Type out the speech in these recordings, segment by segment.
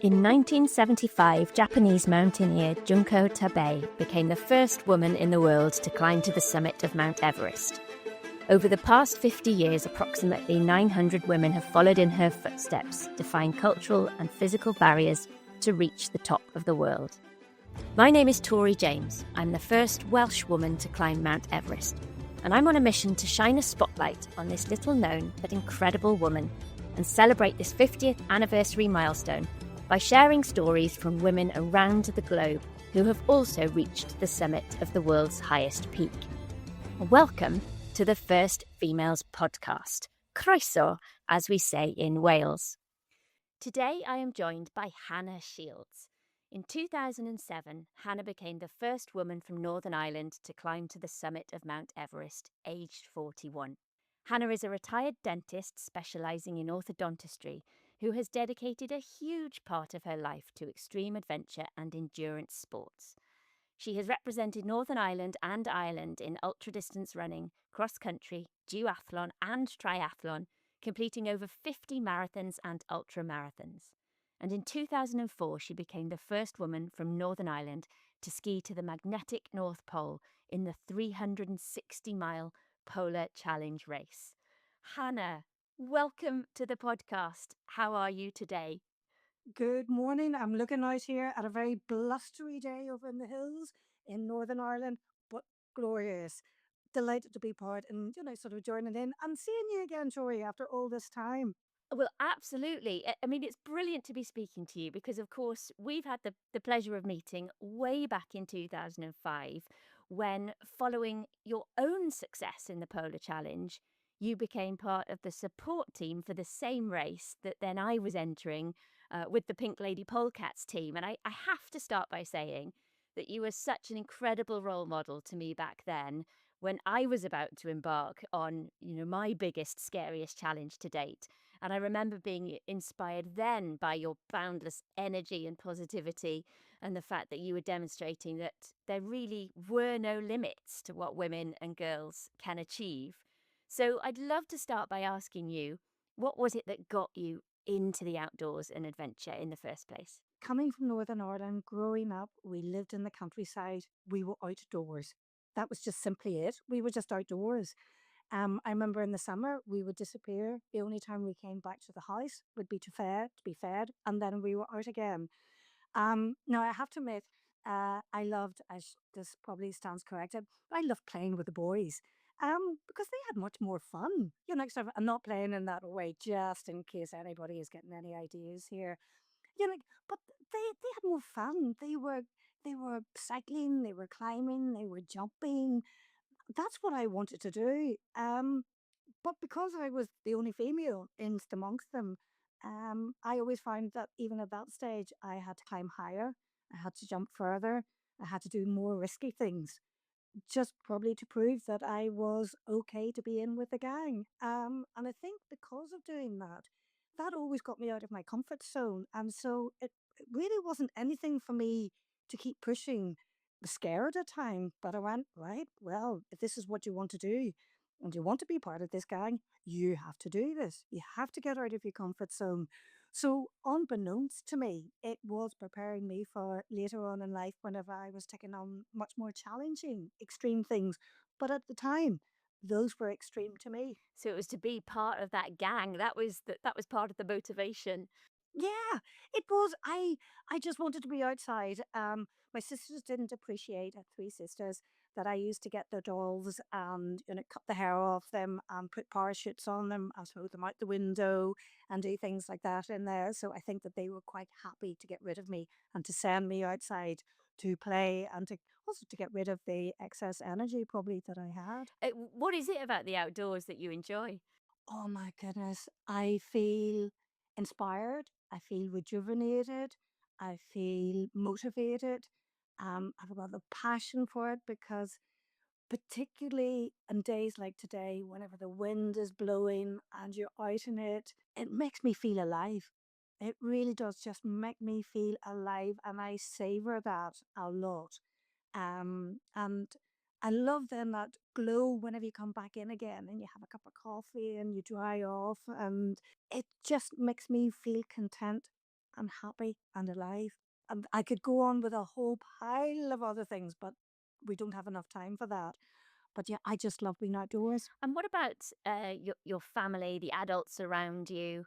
In 1975, Japanese mountaineer Junko Tabei became the first woman in the world to climb to the summit of Mount Everest. Over the past 50 years, approximately 900 women have followed in her footsteps, defying cultural and physical barriers to reach the top of the world. My name is Tori James. I'm the first Welsh woman to climb Mount Everest, and I'm on a mission to shine a spotlight on this little-known but incredible woman and celebrate this 50th anniversary milestone by sharing stories from women around the globe who have also reached the summit of the world's highest peak. Welcome to the First Females podcast, Croeso, as we say in Wales. Today I am joined by Hannah Shields. In 2007, Hannah became the first woman from Northern Ireland to climb to the summit of Mount Everest, aged 41. Hannah is a retired dentist specialising in orthodontistry who has dedicated a huge part of her life to extreme adventure and endurance sports. She has represented Northern Ireland and Ireland in ultra-distance running, cross-country, duathlon and triathlon, completing over 50 marathons and ultra-marathons. And in 2004, she became the first woman from Northern Ireland to ski to the magnetic North Pole in the 360-mile Polar Challenge race. Hannah, welcome to the podcast. How are you today? Good morning. I'm looking out here at a very blustery day over in the hills in Northern Ireland, but glorious. Delighted to be part and, sort of joining in and seeing you again, Tori, after all this time. Well, absolutely. I mean, it's brilliant to be speaking to you because, of course, we've had the pleasure of meeting way back in 2005 when, following your own success in the Polar Challenge, you became part of the support team for the same race that then I was entering with the Pink Lady Polecats team. And I have to start by saying that you were such an incredible role model to me back then when I was about to embark on, my biggest, scariest challenge to date. And I remember being inspired then by your boundless energy and positivity and the fact that you were demonstrating that there really were no limits to what women and girls can achieve. So I'd love to start by asking you, what was it that got you into the outdoors and adventure in the first place? Coming from Northern Ireland, growing up, we lived in the countryside. We were outdoors. That was just simply it. We were just outdoors. I remember in the summer we would disappear. The only time we came back to the house would be to be fed, and then we were out again. Now I have to admit, I loved, as this probably stands corrected, I loved playing with the boys. Because they had much more fun. I'm not playing in that way, just in case anybody is getting any ideas here. You know, but they had more fun. They were cycling, they were climbing, they were jumping. That's what I wanted to do. But because I was the only female in amongst them, I always found that even at that stage, I had to climb higher, I had to jump further, I had to do more risky things, just probably to prove that I was okay to be in with the gang. And I think because of doing that, that always got me out of my comfort zone. And so it really wasn't anything for me to keep pushing. I was scared at time, but I went, right, well, if this is what you want to do and you want to be part of this gang, you have to do this. You have to get out of your comfort zone. So, unbeknownst to me, it was preparing me for later on in life whenever I was taking on much more challenging, extreme things. But at the time, those were extreme to me. So it was to be part of that gang. That was part of the motivation. Yeah, it was. I just wanted to be outside. My sisters didn't appreciate, I had three sisters, that I used to get their dolls and cut the hair off them and put parachutes on them and throw them out the window and do things like that in there. So I think that they were quite happy to get rid of me and to send me outside to play and to also to get rid of the excess energy probably that I had. What is it about the outdoors that you enjoy? Oh my goodness. I feel inspired. I feel rejuvenated. I feel motivated. I've got the passion for it because, particularly on days like today, whenever the wind is blowing and you're out in it, it makes me feel alive. It really does just make me feel alive, and I savor that a lot. And I love then that glow whenever you come back in again and you have a cup of coffee and you dry off, and it just makes me feel content. and happy and alive. And I could go on with a whole pile of other things, but we don't have enough time for that. But yeah, I just love being outdoors. And what about your family, the adults around you?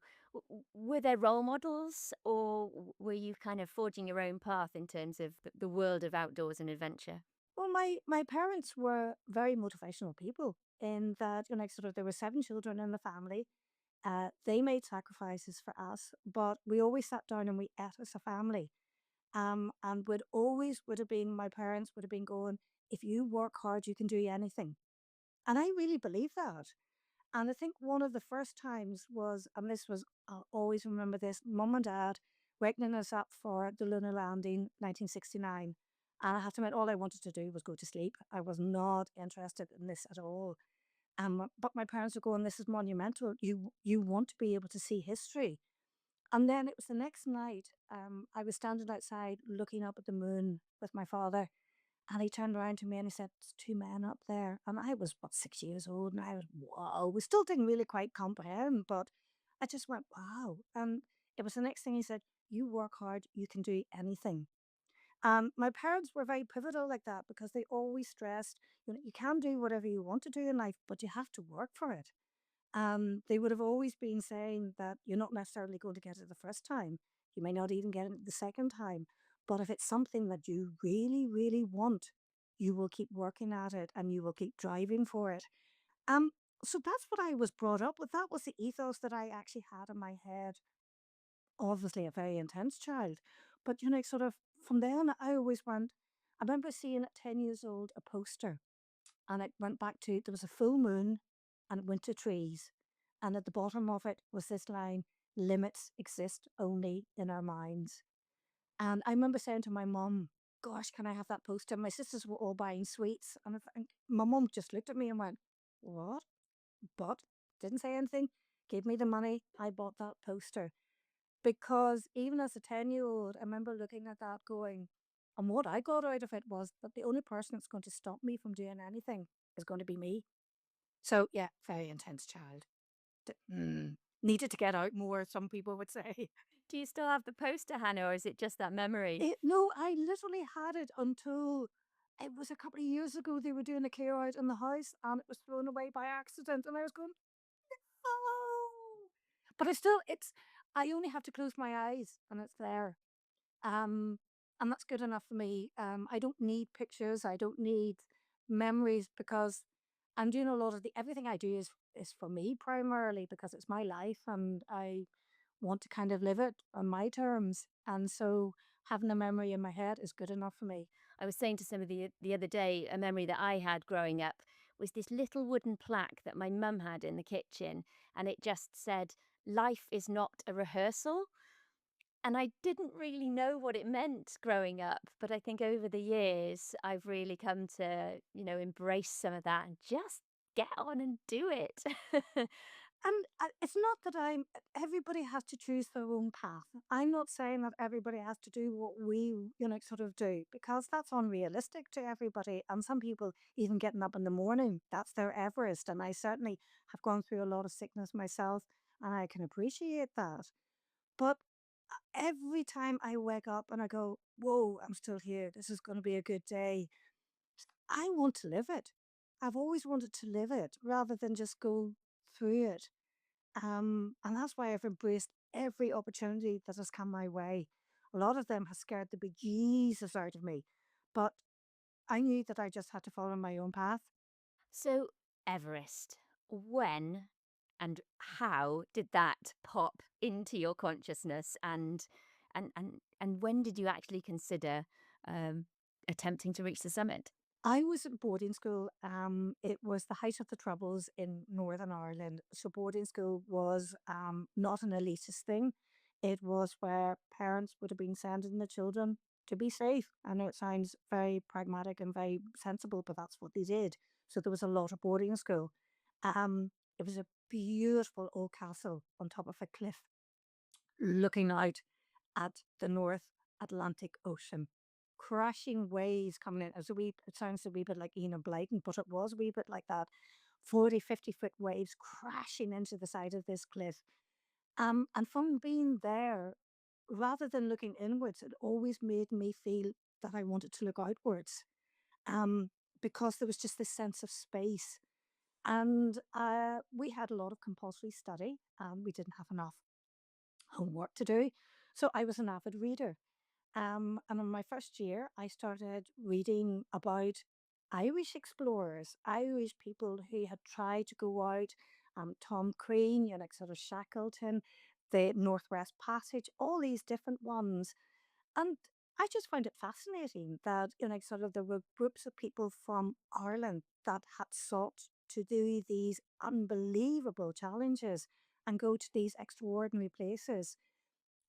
Were there role models, or were you kind of forging your own path in terms of the world of outdoors and adventure? Well, my parents were very motivational people in that, like sort of there were 7 children in the family. They made sacrifices for us, but we always sat down and we ate as a family. And would have been my parents would have been going, if you work hard, you can do anything. And I really believe that. And I think one of the first times was, and this was, I'll always remember this, mum and dad waking us up for the lunar landing 1969. And I have to admit, all I wanted to do was go to sleep. I was not interested in this at all. But my parents were going, this is monumental. You want to be able to see history. And then it was the next night, I was standing outside looking up at the moon with my father. And he turned around to me and he said, "There's 2 men up there." And I was, what, 6 years old? And I was, wow. We still didn't really quite comprehend, but I just went, wow. And it was the next thing he said, "You work hard, you can do anything." My parents were very pivotal like that because they always stressed, you can do whatever you want to do in life, but you have to work for it. They would have always been saying that you're not necessarily going to get it the first time. You may not even get it the second time. But if it's something that you really, really want, you will keep working at it and you will keep driving for it. Um, so that's what I was brought up with. That was the ethos that I actually had in my head. Obviously, a very intense child. But, sort of from then, I always went. I remember seeing at 10 years old a poster and it went back to there was a full moon and it went to trees. And at the bottom of it was this line, limits exist only in our minds. And I remember saying to my mum, gosh, can I have that poster? My sisters were all buying sweets. And my mum just looked at me and went, what? But didn't say anything, gave me the money. I bought that poster. Because even as a 10-year-old, I remember looking at that going, and what I got out of it was that the only person that's going to stop me from doing anything is going to be me. So yeah, very intense child. Needed to get out more, some people would say. Do you still have the poster, Hannah, or is it just that memory? No, I literally had it until it was a couple of years ago. They were doing a clear out in the house and it was thrown away by accident. And I was going, oh. But I only have to close my eyes and it's there. Um, and that's good enough for me. I don't need pictures. I don't need memories because I'm doing a lot of everything I do is for me primarily because it's my life and I want to kind of live it on my terms. And so having a memory in my head is good enough for me. I was saying to somebody the other day, a memory that I had growing up was this little wooden plaque that my mum had in the kitchen, and it just said, "Life is not a rehearsal." And I didn't really know what it meant growing up, but I think over the years I've really come to, embrace some of that and just get on and do it. And it's not that everybody has to choose their own path. I'm not saying that everybody has to do what we, sort of do, because that's unrealistic to everybody. And some people, even getting up in the morning, that's their Everest. And I certainly have gone through a lot of sickness myself, and I can appreciate that. But every time I wake up and I go, whoa, I'm still here. This is going to be a good day. I want to live it. I've always wanted to live it rather than just go through it. And that's why I've embraced every opportunity that has come my way. A lot of them has scared the bejesus out of me, but I knew that I just had to follow my own path. So, Everest, when and how did that pop into your consciousness, and when did you actually consider um, attempting to reach the summit? I was at boarding school. It was the height of the Troubles in Northern Ireland. So boarding school was not an elitist thing. It was where parents would have been sending the children to be safe. I know it sounds very pragmatic and very sensible, but that's what they did. So there was a lot of boarding school. It was a beautiful old castle on top of a cliff, looking out at the North Atlantic Ocean. Crashing waves coming in. It sounds a wee bit like Enid Blyton, but it was a wee bit like that. 40, 50 foot waves crashing into the side of this cliff. And from being there, rather than looking inwards, it always made me feel that I wanted to look outwards, um, because there was just this sense of space. And we had a lot of compulsory study, and we didn't have enough homework to do. So I was an avid reader. And in my first year, I started reading about Irish explorers, Irish people who had tried to go out, Tom Crean, like sort of Shackleton, the Northwest Passage, all these different ones. And I just found it fascinating that, like sort of there were groups of people from Ireland that had sought to do these unbelievable challenges and go to these extraordinary places.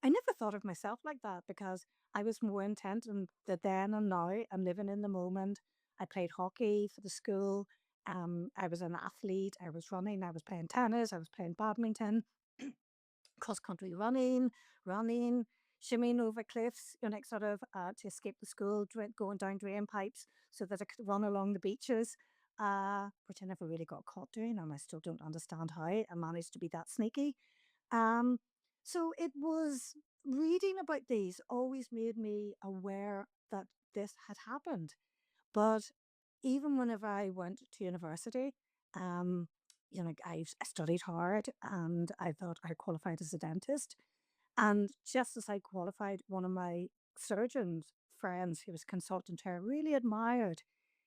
I never thought of myself like that because I was more intent on the then and now. I'm living in the moment. I played hockey for the school. I was an athlete. I was running. I was playing tennis. I was playing badminton, cross country running, shimmying over cliffs, like sort of to escape the school, going down drain pipes so that I could run along the beaches, which I never really got caught doing, and I still don't understand how I managed to be that sneaky. Um, so it was reading about these always made me aware that this had happened. But even whenever I went to university, um, I studied hard and I thought I qualified as a dentist. And just as I qualified, one of my surgeon's friends, who was a consultant here, really admired.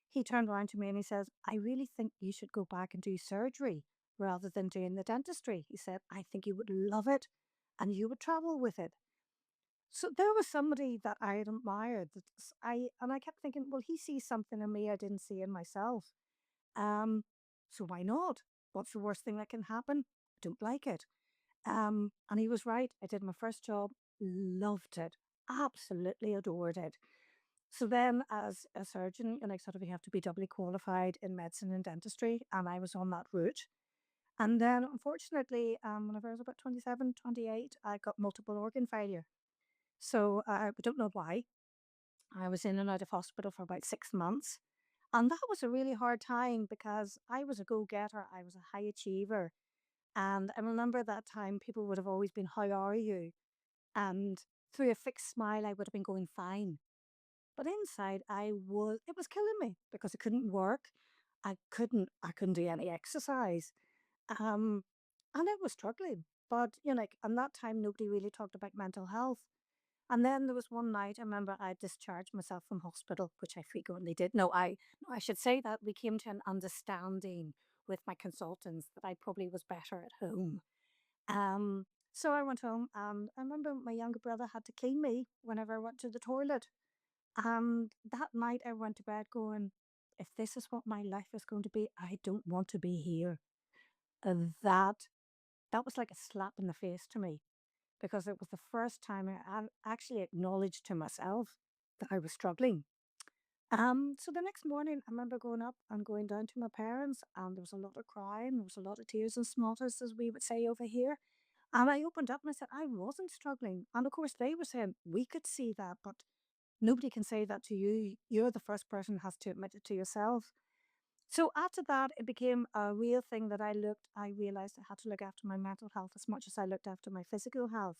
He turned around to me and he says, I really think you should go back and do surgery rather than doing the dentistry. He said, I think you would love it and you would travel with it. So there was somebody that I had admired and I kept thinking, well, he sees something in me I didn't see in myself. Um, so why not? What's the worst thing that can happen? I don't like it. And he was right. I did my first job, loved it, absolutely adored it. So then, as a surgeon, sort of you have to be doubly qualified in medicine and dentistry, and I was on that route. And then, unfortunately, whenever I was about 27, 28, I got multiple organ failure. So I don't know why. I was in and out of hospital for about 6 months. And that was a really hard time because I was a go getter, I was a high achiever. And I remember that time people would have always been, how are you? And through a fixed smile, I would have been going fine. But inside, it was killing me because I couldn't work. I couldn't do any exercise. Um, and I was struggling. But, and that time, nobody really talked about mental health. And then there was one night, I remember I discharged myself from hospital, which I frequently did. No, I should say that we came to an understanding with my consultants that I probably was better at home. Um, so I went home and I remember my younger brother had to clean me whenever I went to the toilet. And that night I went to bed going, if this is what my life is going to be, I don't want to be here. And that was like a slap in the face to me because it was the first time actually acknowledged to myself that I was struggling. So the next morning, I remember going up and going down to my parents, and there was a lot of crying, there was a lot of tears and smothers, as we would say over here. And I opened up and I said, I wasn't struggling. And of course, they were saying, we could see that, but nobody can say that to you. You're the first person who has to admit it to yourself. So after that, it became a real thing that I realized I had to look after my mental health as much as I looked after my physical health.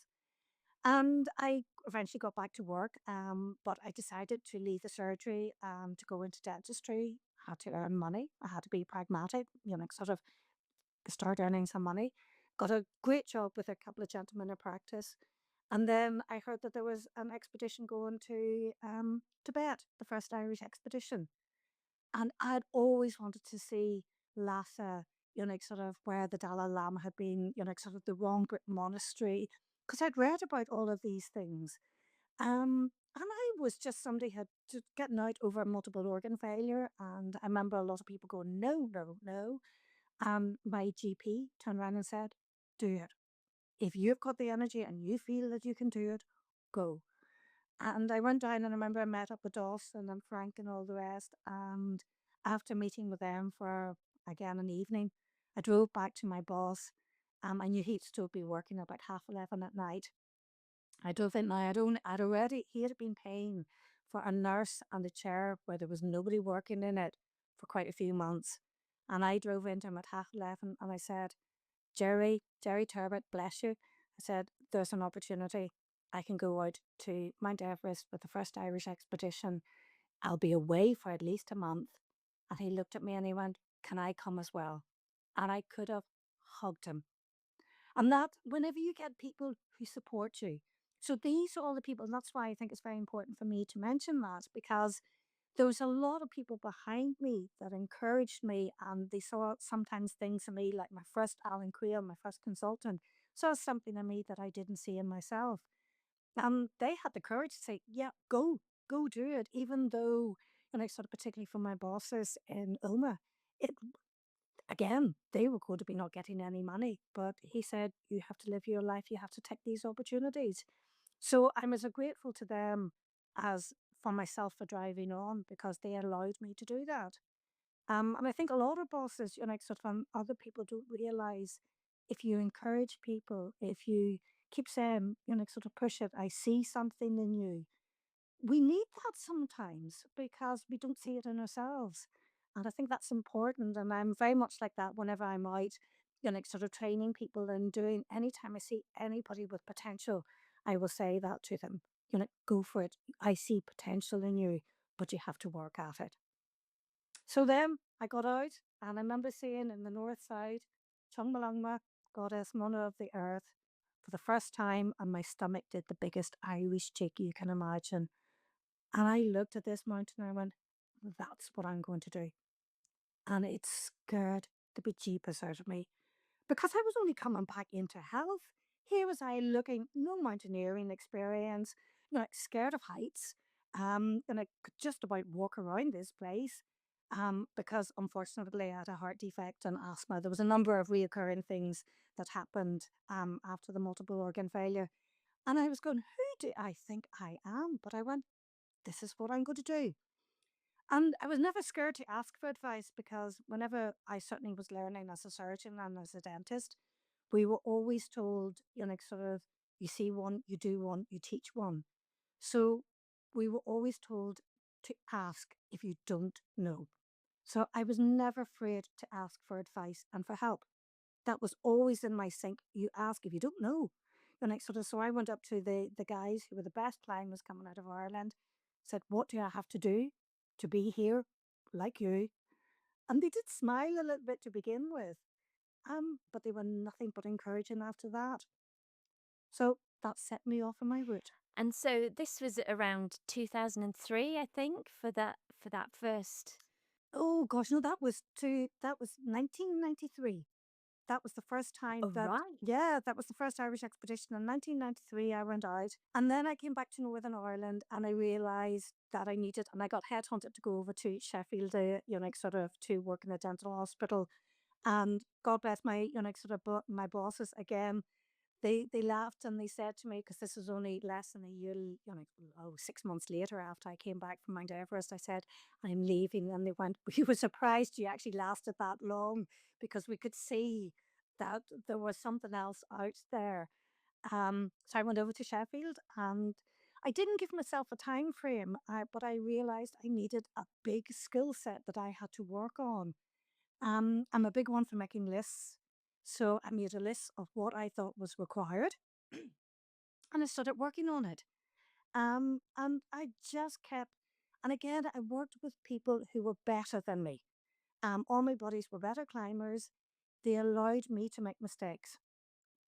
And I eventually got back to work, but I decided to leave the surgery to go into dentistry. I had to earn money. I had to be pragmatic, sort of start earning some money. Got a great job with a couple of gentlemen in practice. And then I heard that there was an expedition going to Tibet, the first Irish expedition. And I'd always wanted to see Lhasa, sort of where the Dalai Lama had been, sort of the Rongbrit Monastery, because I'd read about all of these things. And I was just somebody had just getting out over multiple organ failure. And I remember a lot of people going, no, no, no. My GP turned around and said, do it. If you've got the energy and you feel that you can do it, go. And I went down and I remember I met up with Dawson and Frank and all the rest. And after meeting with them for, again, an evening, I drove back to my boss. I knew he'd still be working about 11:30 at night. I drove in now. He had been paying for a nurse and a chair where there was nobody working in it for quite a few months. And I drove into him at 11:30 and I said, Jerry Turbot, bless you. I said, there's an opportunity. I can go out to Mount Everest with the first Irish expedition. I'll be away for at least a month. And he looked at me and he went, can I come as well? And I could have hugged him. And that, whenever you get people who support you, so these are all the people, and that's why I think it's very important for me to mention that, because there was a lot of people behind me that encouraged me, and they saw sometimes things in me, like my first Alan Creel, my first consultant, saw something in me that I didn't see in myself. And they had the courage to say, yeah, go do it, even though, sort of particularly for my bosses in Oma, it again, they were going to be not getting any money. But he said, you have to live your life, you have to take these opportunities. So I'm as grateful to them as for myself for driving on, because they allowed me to do that. And I think a lot of bosses, sort of other people don't realize, if you encourage people, if you keep saying, sort of push it, I see something in you, we need that sometimes because we don't see it in ourselves. And I think that's important. And I'm very much like that whenever I'm out, sort of training people and doing, anytime I see anybody with potential, I will say that to them, go for it. I see potential in you, but you have to work at it. So then I got out, and I remember seeing in the north side, Chungmalungma, goddess, mother of the earth, for the first time, and my stomach did the biggest Irish shake you can imagine. And I looked at this mountain and I went, that's what I'm going to do. And it scared the bejeepers out of me, because I was only coming back into health. Here was I looking, no mountaineering experience, like scared of heights. And I could just about walk around this place. Because unfortunately I had a heart defect and asthma. There was a number of reoccurring things that happened after the multiple organ failure. And I was going, who do I think I am? But I went, this is what I'm going to do. And I was never scared to ask for advice, because whenever I certainly was learning as a surgeon and as a dentist, we were always told, sort of, you see one, you do one, you teach one. So we were always told to ask if you don't know. So I was never afraid to ask for advice and for help. That was always in my sink. You ask if you don't know. Sort of, so I went up to the guys who were the best climbers coming out of Ireland, said, what do I have to do to be here like you? And they did smile a little bit to begin with. But they were nothing but encouraging after that. So that set me off on my route. And so this was around 2003, I think, for that first. Oh gosh, no, that was 1993. That was the first time Oh, that, right. yeah, that was the first Irish expedition. In 1993, I went out. And then I came back to Northern Ireland and I realised that I needed, and I got headhunted to go over to Sheffield, sort of to work in a dental hospital. And God bless my, sort of my bosses again. They laughed and they said to me, because this was only less than a year, 6 months later after I came back from Mount Everest, I said, I'm leaving. And they went, we were surprised you actually lasted that long, because we could see that there was something else out there. So I went over to Sheffield and I didn't give myself a time frame, but I realized I needed a big skill set that I had to work on. I'm a big one for making lists. So I made a list of what I thought was required and I started working on it. And I just kept, and again, I worked with people who were better than me. All my buddies were better climbers. They allowed me to make mistakes.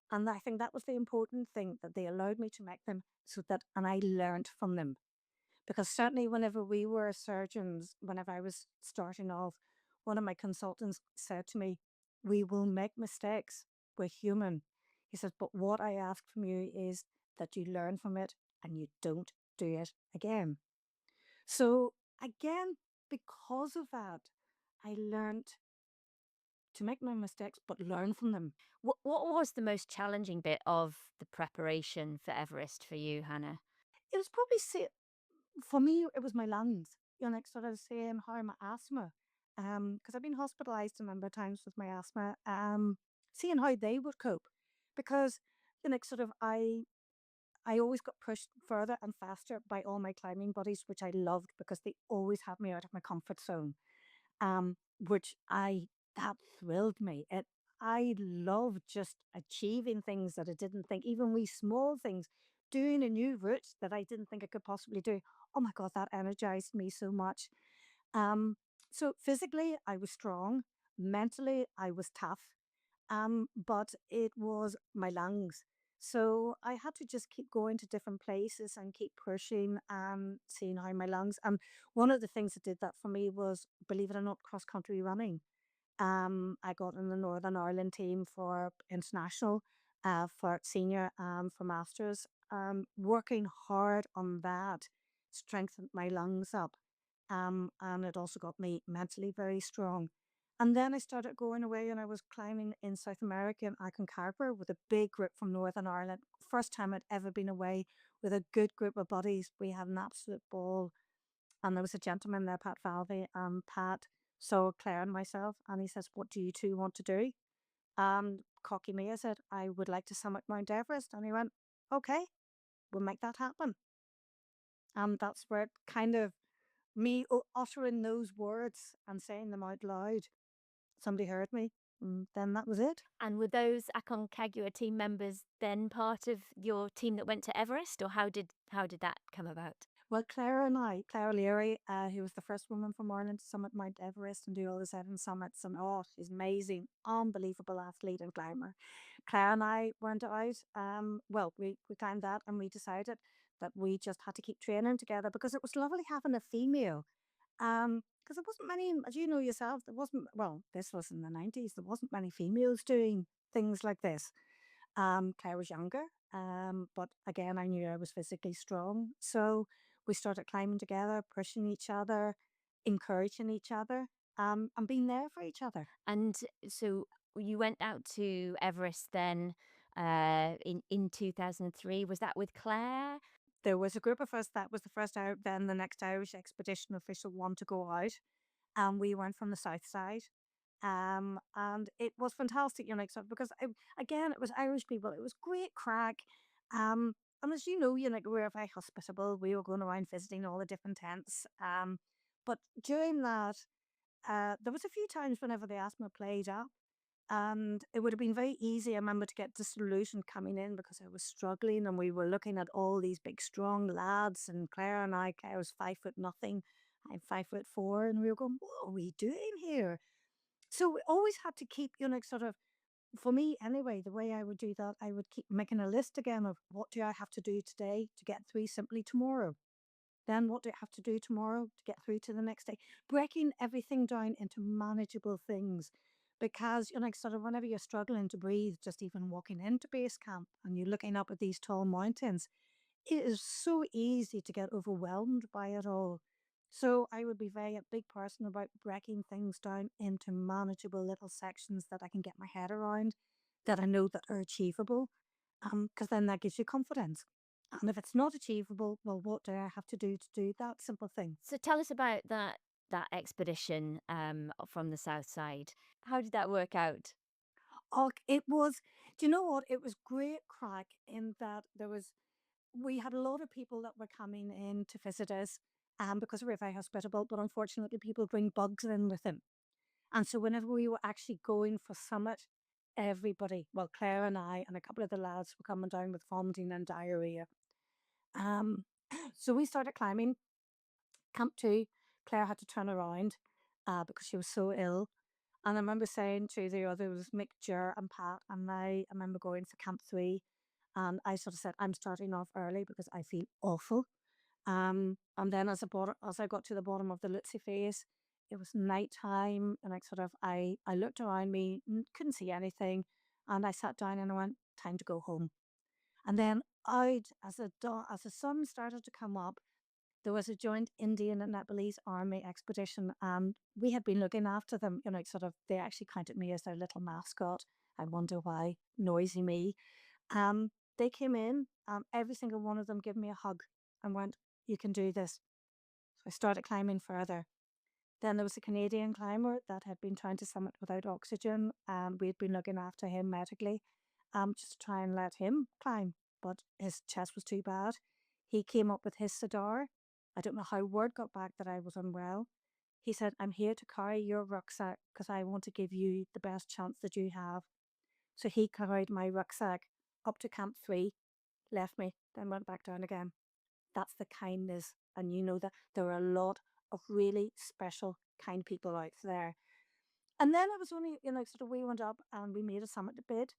And I think that was the important thing, that they allowed me to make them, and I learned from them. Because certainly, whenever we were surgeons, whenever I was starting off, one of my consultants said to me, we will make mistakes. We're human. He says, but what I ask from you is that you learn from it and you don't do it again. So, again, because of that, I learned to make my mistakes, but learn from them. What was the most challenging bit of the preparation for Everest for you, Hannah? It was probably, for me, it was my lungs. Sort of saying how my asthma, because I've been hospitalized a number of times with my asthma, seeing how they would cope. Because, sort of, I always got pushed further and faster by all my climbing buddies, which I loved because they always had me out of my comfort zone. Which that thrilled me. I love just achieving things that I didn't think, even wee small things, doing a new route that I didn't think I could possibly do. Oh my God, that energized me so much. Um, so physically, I was strong. Mentally, I was tough. But it was my lungs. So I had to just keep going to different places and keep pushing and seeing how my lungs. One of the things that did that for me was, believe it or not, cross country running. I got in the Northern Ireland team for international, for senior, for masters. Working hard on that strengthened my lungs up. And it also got me mentally very strong. And then I started going away and I was climbing in South America in Aconcagua with a big group from Northern Ireland. First time I'd ever been away with a good group of buddies. We had an absolute ball. And there was a gentleman there, Pat Falvey, and Pat saw Claire and myself, and he says, "What do you two want to do?" And cocky me, I said, "I would like to summit Mount Everest." And he went, "Okay, we'll make that happen." And that's where it kind of me uttering those words and saying them out loud, somebody heard me, and then that was it. And were those Aconcagua team members then part of your team that went to Everest, or how did that come about? Well, Claire O'Leary, who was the first woman from Ireland to summit Mount Everest and do all the 7 summits, and oh, she's amazing, unbelievable athlete and climber. Claire and I went out. Well, we climbed that, and we decided that we just had to keep training together because it was lovely having a female. Because there wasn't many, as you know yourself, there wasn't. Well, this was in the 90s. There wasn't many females doing things like this. Claire was younger, but again, I knew I was physically strong. So we started climbing together, pushing each other, encouraging each other, and being there for each other. And so you went out to Everest then in 2003. Was that with Claire? There was a group of us that was the first out, then the next Irish expedition official one to go out. And we went from the south side. And it was fantastic, because again, it was Irish people. It was great crack. And as you know, we were very hospitable. We were going around visiting all the different tents. But during that, there was a few times whenever the asthma played up, and it would have been very easy, I remember, to get disillusioned coming in because I was struggling and we were looking at all these big, strong lads. And Claire and Claire was 5 foot nothing. I'm 5'4", and we were going, "What are we doing here?" So we always had to keep, sort of, for me anyway, the way I would do that, I would keep making a list again of what do I have to do today to get through simply tomorrow. Then what do I have to do tomorrow to get through to the next day? Breaking everything down into manageable things. Because, sort of whenever you're struggling to breathe, just even walking into base camp and you're looking up at these tall mountains, it is so easy to get overwhelmed by it all. So I would be very a big person about breaking things down into manageable little sections that I can get my head around, that I know that are achievable. Because then that gives you confidence. And if it's not achievable, well, what do I have to do that simple thing? So tell us about that expedition from the south side. How did that work out? Oh, it was, do you know what? It was great crack in that we had a lot of people that were coming in to visit us, because we were very hospitable, but unfortunately people bring bugs in with them. And so whenever we were actually going for summit, everybody, well, Claire and I and a couple of the lads were coming down with vomiting and diarrhea. Um, so we started climbing. Camp 2, Claire had to turn around, because she was so ill. And I remember saying to the others, Mick, Jer, and Pat, and I remember going for Camp 3, and I sort of said, I'm starting off early because I feel awful. And then as I got to the bottom of the Lutzi face, it was nighttime, and I looked around me, couldn't see anything, and I sat down and I went, time to go home. And then out as the sun started to come up, there was a joint Indian and Nepalese army expedition, and we had been looking after them. They actually counted me as their little mascot. I wonder why, noisy me. They came in, every single one of them gave me a hug and went, "You can do this." So I started climbing further. Then there was a Canadian climber that had been trying to summit without oxygen, and we'd been looking after him medically, just to try and let him climb, but his chest was too bad. He came up with his Sadar. I don't know how word got back that I was unwell. He said, "I'm here to carry your rucksack because I want to give you the best chance that you have." So he carried my rucksack up to Camp 3, left me, then went back down again. That's the kindness. And you know that there are a lot of really special, kind people out there. And then it was only, sort of we went up and we made a summit to bid.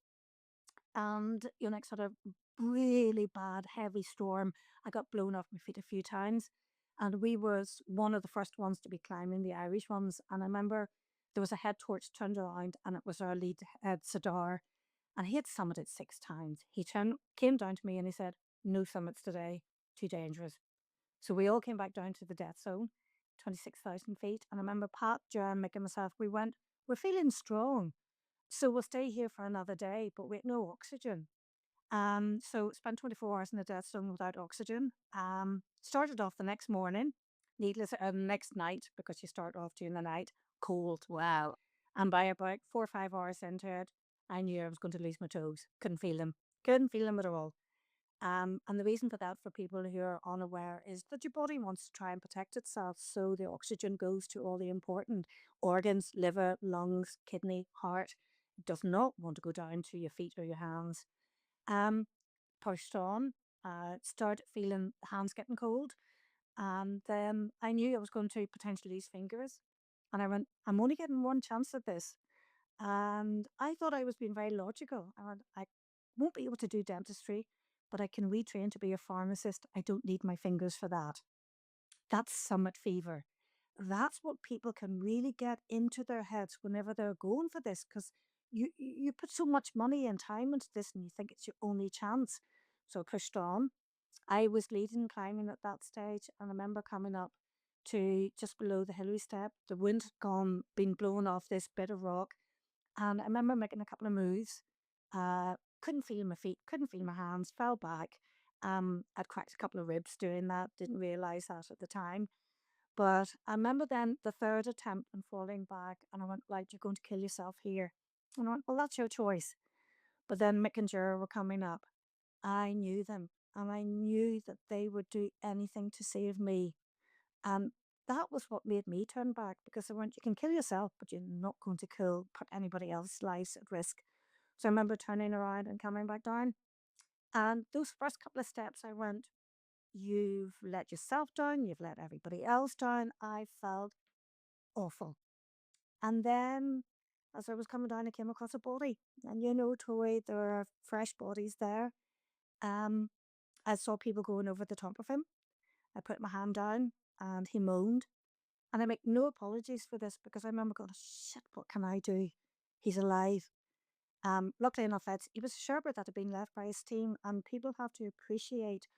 And, sort of really bad, heavy storm. I got blown off my feet a few times. And we was one of the first ones to be climbing, the Irish ones. And I remember there was a head torch turned around and it was our lead head, Sadar. And he had summited 6 times. Came down to me and he said, "No summits today, too dangerous." So we all came back down to the death zone, 26,000 feet. And I remember Pat, Jan, Mick, and myself, we're feeling strong. So we'll stay here for another day, but with no oxygen. So spent 24 hours in the death zone without oxygen. Started off the next morning, next night, because you start off during the night, cold. Wow. And by about 4 or 5 hours into it, I knew I was going to lose my toes. Couldn't feel them. Couldn't feel them at all. And the reason for that, for people who are unaware, is that your body wants to try and protect itself. So the oxygen goes to all the important organs, liver, lungs, kidney, heart. It does not want to go down to your feet or your hands. Um, Pushed on, started feeling hands getting cold. And then I knew I was going to potentially lose fingers. And I went, I'm only getting one chance at this. And I thought I was being very logical. I went, I won't be able to do dentistry, but I can retrain to be a pharmacist. I don't need my fingers for that. That's summit fever. That's what people can really get into their heads whenever they're going for this, because you put so much money and time into this and you think it's your only chance. So I pushed on. I was leading climbing at that stage, and I remember coming up to just below the Hillary step. The wind had gone, been blown off this bit of rock, and I remember making a couple of moves. Couldn't feel my feet, couldn't feel my hands, fell back. I'd cracked a couple of ribs doing that, didn't realize that at the time. But I remember then the third attempt and falling back, and I went, "Right, you're going to kill yourself here." And I went, "Well, that's your choice." But then Mick and Jura were coming up. I knew them, and I knew that they would do anything to save me. And that was what made me turn back, because I went, "You can kill yourself, but you're not going to put anybody else's lives at risk." So I remember turning around and coming back down. And those first couple of steps, I went, "You've let yourself down, you've let everybody else down." I felt awful. And then as I was coming down, I came across a body. And Tori, there are fresh bodies there. Um, I saw people going over the top of him. I put my hand down and he moaned. And I make no apologies for this, because I remember going, "Shit, what can I do? He's alive." Luckily enough, he was a sherbet that had been left by his team, and people have to appreciate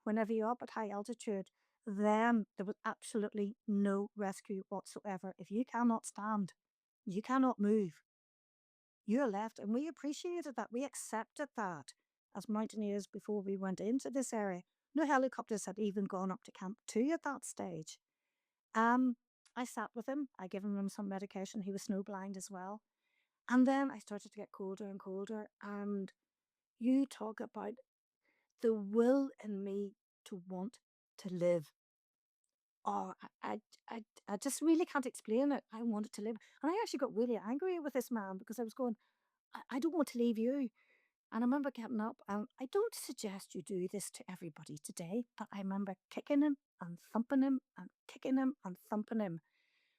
whenever you're up at high altitude, then there was absolutely no rescue whatsoever. If you cannot stand, you cannot move, you're left. And we appreciated that. We accepted that as mountaineers before we went into this area. No helicopters had even gone up to Camp 2 at that stage. Um, I sat with him. I given him some medication. He was snowblind as well. And then I started to get colder and colder. And you talk about the will in me to want to live. Oh, I just really can't explain it. I wanted to live. And I actually got really angry with this man, because I was going, I don't want to leave you. And I remember getting up, and I don't suggest you do this to everybody today, but I remember kicking him and thumping him and kicking him and thumping him.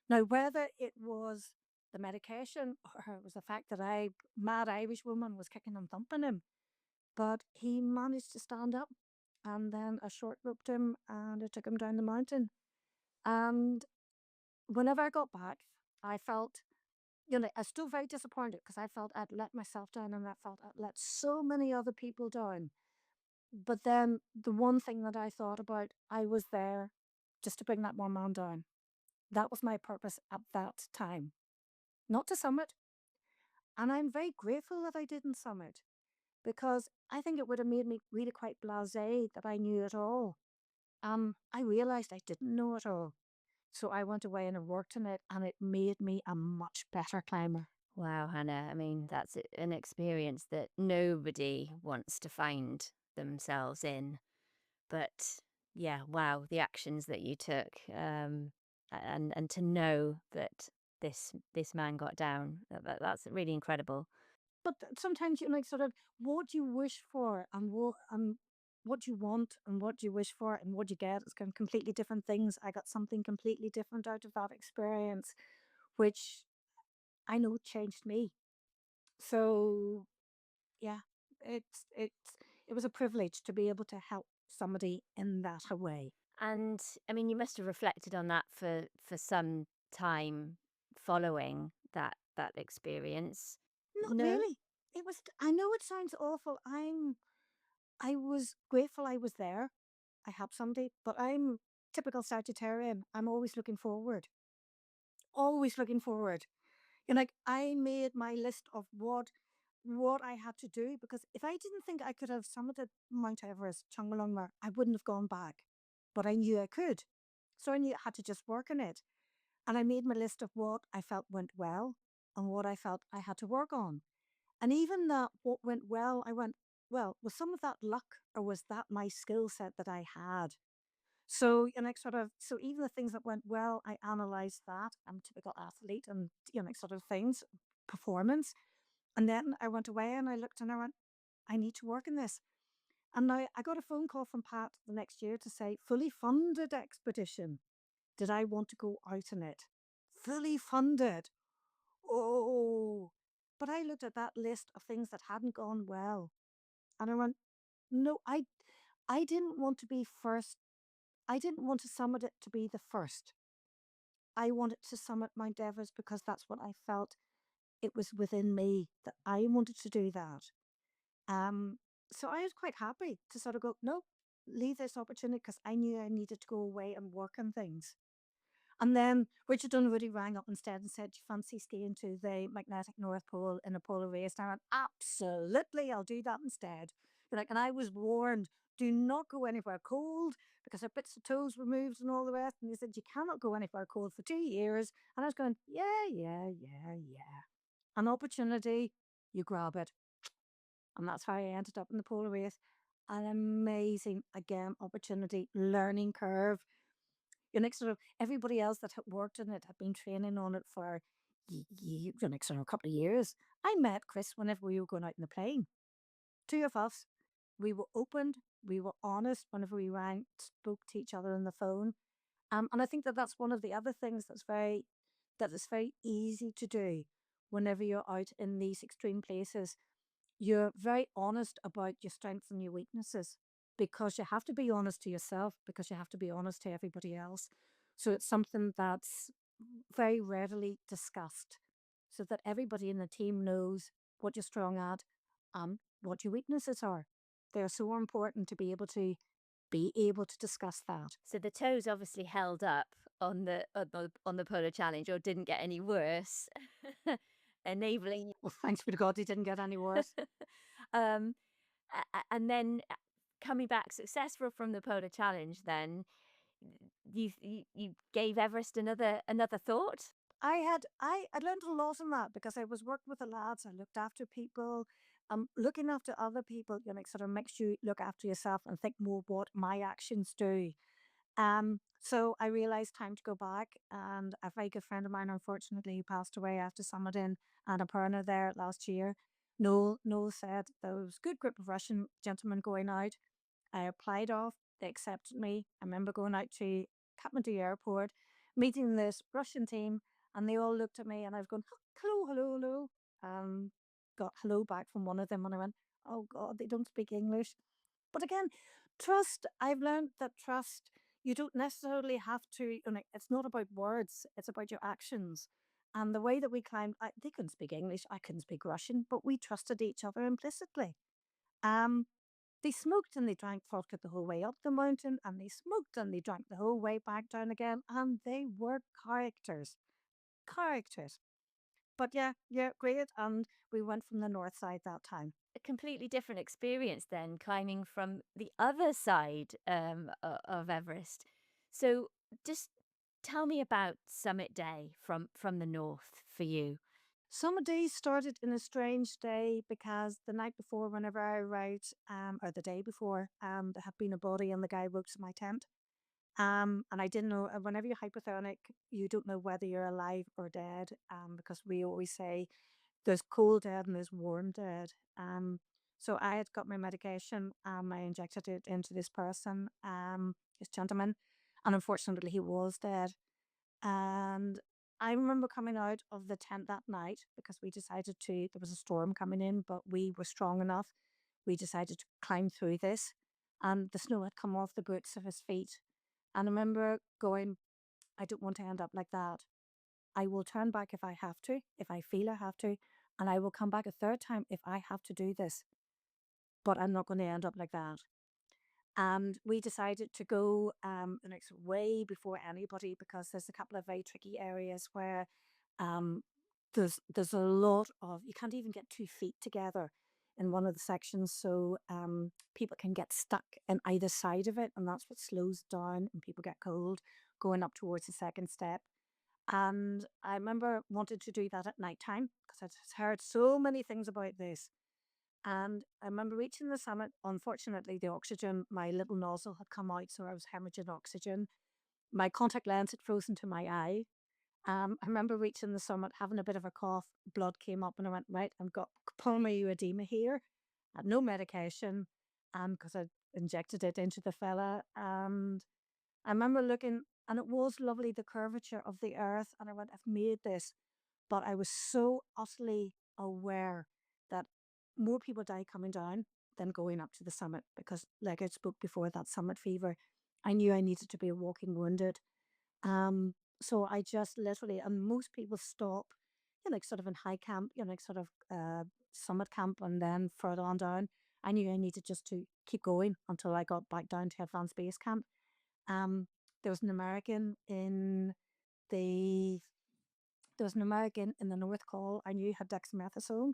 Now, whether it was the medication or it was the fact that mad Irish woman, was kicking and thumping him, but he managed to stand up. And then I short roped him and I took him down the mountain. And whenever I got back, I felt, I was still very disappointed, because I felt I'd let myself down, and I felt I'd let so many other people down. But then the one thing that I thought about, I was there just to bring that one man down. That was my purpose at that time, not to summit. And I'm very grateful that I didn't summit, because I think it would have made me really quite blasé that I knew it all. I realized I didn't know it all. So I went away and I worked on it, and it made me a much better climber. Wow, Hannah. I mean, that's an experience that nobody wants to find themselves in. But yeah, wow, the actions that you took, and to know that this man got down, that's really incredible. But sometimes you like sort of what you wish for and what you want and what you wish for and what you get is kind of completely different things. I got something completely different out of that experience, which I know changed me. So yeah, it was a privilege to be able to help somebody in that way. And I mean, you must have reflected on that for some time following that experience. Not No? really. It was. I know it sounds awful. I was grateful I was there. I helped somebody, but I'm typical Sagittarian. I'm always looking forward. Always looking forward. And like I made my list of what I had to do because if I didn't think I could have summited Mount Everest, Chungmalongma, I wouldn't have gone back. But I knew I could. So I knew I had to just work on it. And I made my list of what I felt went well and what I felt I had to work on. And even that what went well, I went, well, was some of that luck or was that my skill set that I had? So, and I sort of, so even the things that went well, I analyzed that. I'm a typical athlete and, sort of things, performance. And then I went away and I looked and I went, I need to work in this. And now I got a phone call from Pat the next year to say, fully funded expedition. Did I want to go out in it? Fully funded. Oh, but I looked at that list of things that hadn't gone well and I went, no, I didn't want to be first. I didn't want to summit it to be the first. I wanted to summit Mount Everest because that's what I felt it was within me that I wanted to do that. Um, so I was quite happy to sort of go, no, leave this opportunity because I knew I needed to go away and work on things. And then Richard Dunwoody rang up instead and said, "Do you fancy skiing to the magnetic North Pole in a polar race?" And I went, absolutely, I'll do that instead. You're like, and I was warned, do not go anywhere cold because her bits of toes removed and all the rest. And they said, you cannot go anywhere cold for 2 years. And I was going, yeah, yeah, yeah, yeah. An opportunity, you grab it. And that's how I ended up in the polar race. An amazing, again, opportunity, learning curve. Sort of everybody else that had worked in it had been training on it for sort of a couple of years. I met Chris whenever we were going out in the plane. Two of us, we were open, we were honest whenever we rang, spoke to each other on the phone. And I think that that's one of the other things that is very easy to do whenever you're out in these extreme places. You're very honest about your strengths and your weaknesses because you have to be honest to yourself, because you have to be honest to everybody else. So it's something that's very readily discussed so that everybody in the team knows what you're strong at and what your weaknesses are. They're so important to be able to discuss that. So the toes obviously held up on the polo challenge or didn't get any worse, enabling Well, thanks be to God, he didn't get any worse. um and then coming back successful from the polo challenge then you gave Everest another thought. I learned a lot in that because I was working with the lads. I looked after people. Looking after other people, sort of makes you look after yourself and think more what my actions do. So I realized time to go back, and a very good friend of mine, unfortunately, passed away after summiting Annapurna there last year. Noel said there was a good group of Russian gentlemen going out. I applied off. They accepted me. I remember going out to Kathmandu airport, meeting this Russian team, and they all looked at me, and I was going, hello, hello, hello. Got hello back from one of them, and I went, oh God, they don't speak English. But again, trust, I've learned that trust, you don't necessarily have to, it's not about words, it's about your actions. And the way that we climbed, they couldn't speak English, I couldn't speak Russian, but we trusted each other implicitly. Um, they smoked and they drank vodka the whole way up the mountain, and they smoked and they drank the whole way back down again, and they were characters. Characters. But yeah, yeah, great. And we went from the north side that time. A completely different experience then climbing from the other side of Everest. So just tell me about Summit Day from the north for you. Some days started in a strange day because the night before, whenever I arrived, or the day before, there had been a body and the guy woke to my tent. And I didn't know, whenever you're hypothermic, you don't know whether you're alive or dead, because we always say there's cold dead and there's warm dead. So I had got my medication. I injected it into this person, this gentleman, and unfortunately he was dead. And I remember coming out of the tent that night because we decided to, there was a storm coming in, but we were strong enough. We decided to climb through this, and the snow had come off the boots of his feet. And I remember going, I don't want to end up like that. I will turn back if I have to, if I feel I have to, and I will come back a third time if I have to do this. But I'm not going to end up like that. And we decided to go the next way before anybody because there's a couple of very tricky areas where um, there's a lot of you can't even get 2 feet together in one of the sections, so people can get stuck in either side of it, and that's what slows down and people get cold going up towards the second step. And I remember wanting to do that at night time because I'd heard so many things about this. And I remember reaching the summit. Unfortunately, the oxygen, my little nozzle had come out, so I was hemorrhaging oxygen. My contact lens had frozen to my eye. I remember reaching the summit, having a bit of a cough. Blood came up, and I went, right, I've got pulmonary edema here. I had no medication because I injected it into the fella. And I remember looking, and it was lovely, the curvature of the earth. And I went, I've made this. But I was so utterly aware that more people die coming down than going up to the summit because, like I spoke before, that summit fever, I knew I needed to be a walking wounded. So I just literally, and most people stop, like sort of in high camp, like sort of summit camp, and then further on down. I knew I needed just to keep going until I got back down to advanced base camp. Um, there was an American in the there was an American in the North Col I knew had dexamethasone.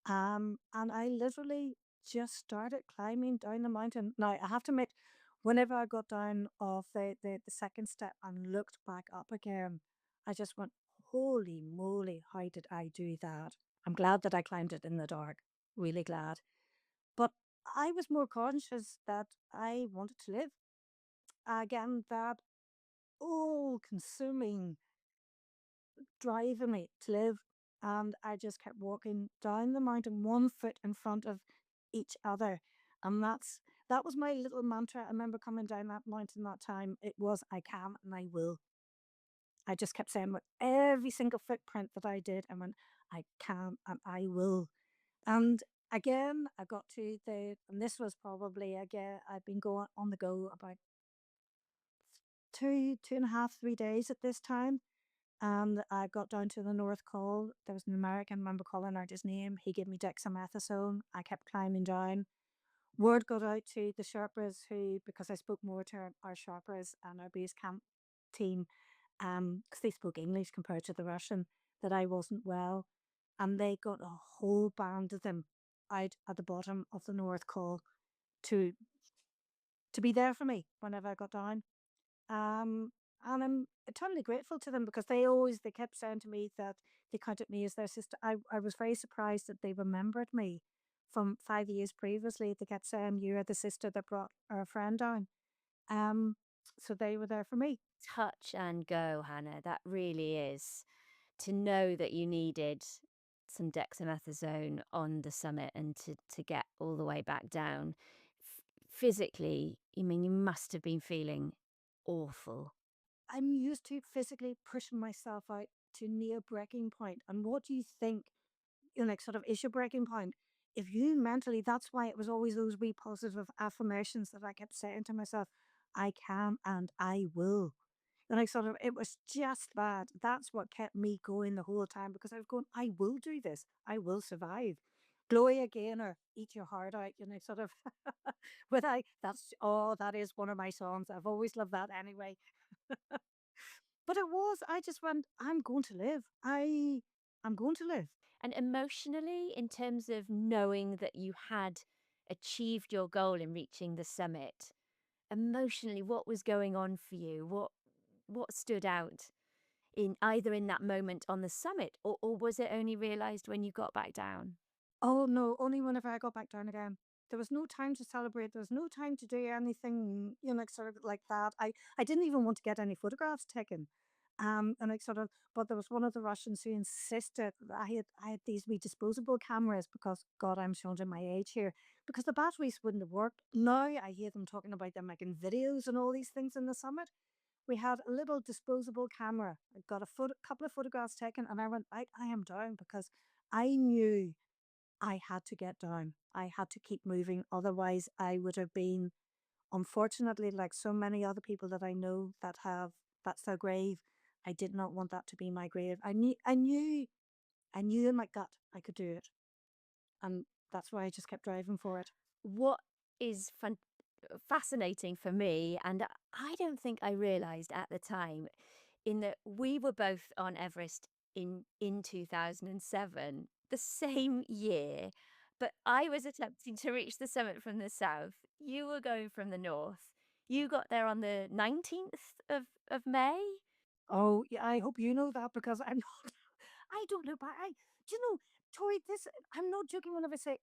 And I literally just started climbing down the mountain. Now, I have to admit, whenever I got down off the second step and looked back up again, I just went, holy moly, how did I do that? I'm glad that I climbed it in the dark. Really glad. But I was more conscious that I wanted to live. Again, that all consuming driving me to live. And I just kept walking down the mountain, 1 foot in front of each other. And that was my little mantra. I remember coming down that mountain that time. It was I can and I will. I just kept saying with every single footprint that I did, I went, I can and I will. And again, I got to and this was probably again, I'd been going on the go about 2.5, 3 days at this time. And I got down to the North Col. There was an American, I remember calling out his name. He gave me dexamethasone. I kept climbing down. Word got out to the Sherpas who, because I spoke more to our Sherpas and our base camp team, because they spoke English compared to the Russian, that I wasn't well. And they got a whole band of them out at the bottom of the North Col to to be there for me whenever I got down. Um, and I'm eternally grateful to them because they kept saying to me that they counted me as their sister. I was very surprised that they remembered me from 5 years previously. They kept saying, you're the sister that brought our friend down. Um, so they were there for me. Touch and go, Hannah. That really is. To know that you needed some dexamethasone on the summit and to get all the way back down. Physically, I mean, you must have been feeling awful. I'm used to physically pushing myself out to near breaking point. And what do you think like sort of is your breaking point? If you mentally, that's why it was always those wee positive affirmations that I kept saying to myself, I can and I will. And I sort of, it was just that. That's what kept me going the whole time because I was going, I will do this. I will survive. Gloria Gaynor, eat your heart out, sort of. But that is one of my songs. I've always loved that anyway. But I just went, I'm going to live. I'm going to live. And emotionally, in terms of knowing that you had achieved your goal in reaching the summit, emotionally, what was going on for you? What stood out in either in that moment on the summit, or was it only realized when you got back down? Oh, no, only whenever I got back down again. There was no time to celebrate. There was no time to do anything, sort of like that. I didn't even want to get any photographs taken. And I sort of, but there was one of the Russians who insisted that I had these wee disposable cameras because God, I'm showing my age here, because the batteries wouldn't have worked. Now I hear them talking about them making videos and all these things in the summit. We had a little disposable camera. I got a couple of photographs taken, and I went, I am down because I knew I had to get down. I had to keep moving. Otherwise, I would have been, unfortunately, like so many other people that I know that have, that's their grave. I did not want that to be my grave. I knew in my gut I could do it. And that's why I just kept driving for it. What is fascinating for me, and I don't think I realized at the time, in that we were both on Everest in 2007, the same year, but I was attempting to reach the summit from the south. You were going from the north. You got there on the 19th of May. Oh, yeah, I hope you know that because I'm not, I don't look back. Do you know, Tori, I'm not joking when I say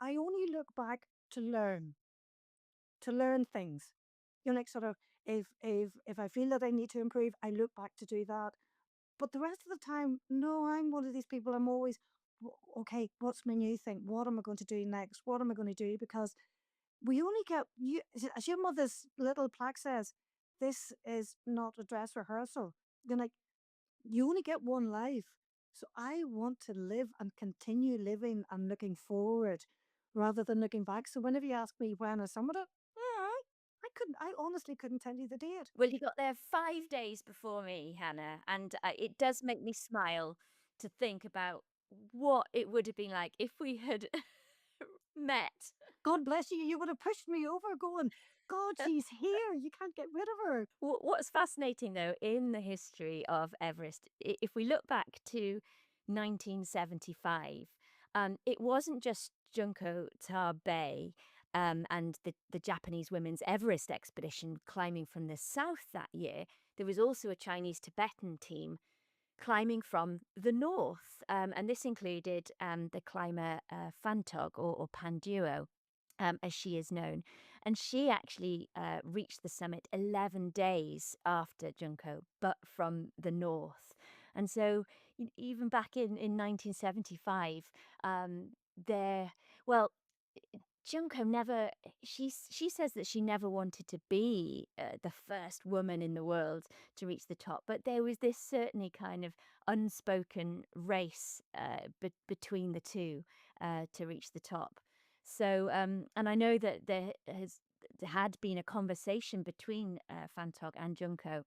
I only look back to learn, to learn things. You know, like sort of, if I feel that I need to improve, I look back to do that. But the rest of the time, no, I'm one of these people. I'm always, okay, what's my new thing? What am I going to do next? What am I going to do? Because we only get, you, as your mother's little plaque says, this is not a dress rehearsal. You're like, you only get one life. So I want to live and continue living and looking forward rather than looking back. So whenever you ask me when I summoned it, yeah, I honestly couldn't tell you the date. Well, you got there 5 days before me, Hannah, and it does make me smile to think about what it would have been like if we had met. God bless you. You would have pushed me over going, God, she's here. You can't get rid of her. What's fascinating, though, in the history of Everest, if we look back to 1975, it wasn't just Junko Tabei and the Japanese women's Everest expedition climbing from the south that year. There was also a Chinese Tibetan team climbing from the north, and this included the climber Fantog or Panduo, as she is known. And she actually reached the summit 11 days after Junko, but from the north. And so, even back in 1975, there, well, Junko never, she says that she never wanted to be the first woman in the world to reach the top, but there was this certainly kind of unspoken race between the two to reach the top. So, and I know that there had been a conversation between Fantog and Junko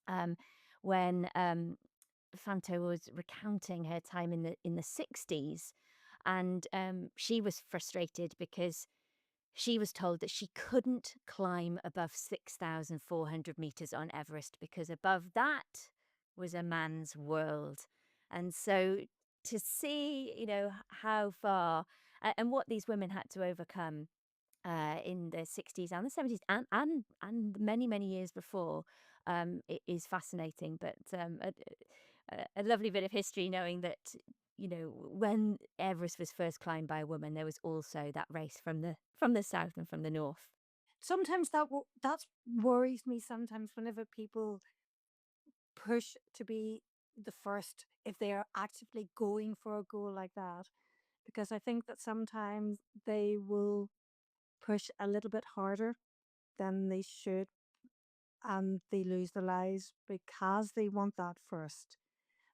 um, when Fanto was recounting her time in the 60s, and she was frustrated because she was told that she couldn't climb above 6,400 meters on Everest because above that was a man's world. And so to see, how far and what these women had to overcome in the 60s and the 70s and many, many years before, it is fascinating. But a lovely bit of history knowing that, when Everest was first climbed by a woman, there was also that race from the south and from the north. Sometimes that worries me sometimes whenever people push to be the first if they are actively going for a goal like that. Because I think that sometimes they will push a little bit harder than they should and they lose their lives because they want that first.